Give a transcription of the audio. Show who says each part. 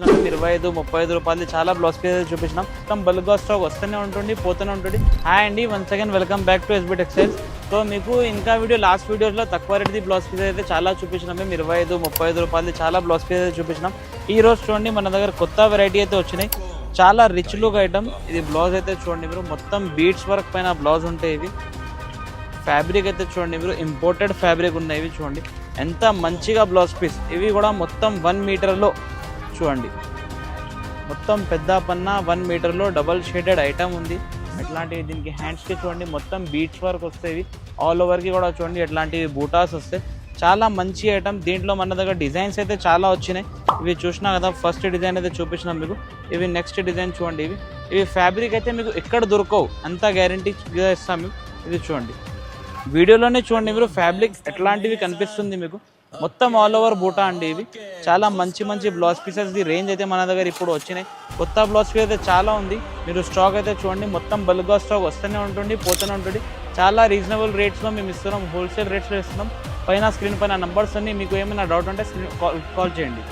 Speaker 1: 25-35 రూపాయలు చాలా blouse pieces చూపించినాం. మొత్తం బల్క్గా స్టాక్ వస్తూనే ఉంటుంది, పోతూనే ఉంటుంది. హాయ్ అండి, once again welcome back to SB textiles. So మీకు ఇంకా లాస్ట్ వీడియోస్లో తక్కువ రేట్ది బ్లౌజ్ పీసెస్ అయితే చాలా చూపించినాం. మేము 25-35 రూపాయలు చాలా బ్లౌజ్ పీసెస్ చూపించినాం. ఈ రోజు చూడండి మన దగ్గర కొత్త వెరైటీ అయితే వచ్చినాయి. చాలా రిచ్ లుక్ ఐటమ్ ఇది. బ్లౌజ్ అయితే చూడండి మీరు, మొత్తం బీడ్స్ వర్క్ పైన బ్లౌజ్ ఉంటాయి. ఇవి ఫ్యాబ్రిక్ అయితే చూడండి మీరు, ఇంపోర్టెడ్ ఫ్యాబ్రిక్ ఉన్నాయి. ఇవి చూడండి ఎంత మంచిగా బ్లౌజ్ పీస్. ఇవి కూడా మొత్తం 1 మీటర్లో చూడండి, మొత్తం పెద్ద పన్నా 1 మీటర్లో డబల్ షేడెడ్ ఐటమ్ ఉంది. ఎట్లాంటివి దీనికి హ్యాండ్స్కి చూడండి మొత్తం బీట్స్ వర్క్ వస్తాయి. ఆల్ ఓవర్కి కూడా చూడండి ఎట్లాంటివి బూటాస్ వస్తాయి. చాలా మంచి ఐటమ్. దీంట్లో మన దగ్గర డిజైన్స్ అయితే చాలా వచ్చినాయి. ఇవి చూసినా కదా, ఫస్ట్ డిజైన్ అయితే చూపించినాం మీకు. ఇవి నెక్స్ట్ డిజైన్ చూడండి. ఇవి ఫ్యాబ్రిక్ అయితే మీకు ఎక్కడ దొరకవు, అంత గ్యారంటీగా ఇస్తాం మేము. ఇది చూడండి, వీడియోలోనే చూడండి మీరు, ఫ్యాబ్రిక్ ఎట్లాంటివి కనిపిస్తుంది మీకు. మొత్తం ఆల్ ఓవర్ బూటా అండి. ఇవి చాలా మంచి మంచి బ్లౌజ్ పీసెస్ రేంజ్ అయితే మన దగ్గర ఇప్పుడు వచ్చినాయి. కొత్త బ్లౌజ్ పీస్ అయితే చాలా ఉంది. మీరు స్టాక్ అయితే చూడండి, మొత్తం బల్క్గా స్టాక్ వస్తూనే ఉంటుంది, పోతూనే ఉంటుంది. చాలా రీజనబుల్ రేట్స్లో మేము ఇస్తున్నాం, హోల్సేల్ రేట్స్లో ఇస్తున్నాం. పైన స్క్రీన్ పైన నంబర్స్ అన్ని, మీకు ఏమైనా డౌట్ ఉంటే కాల్ చేయండి.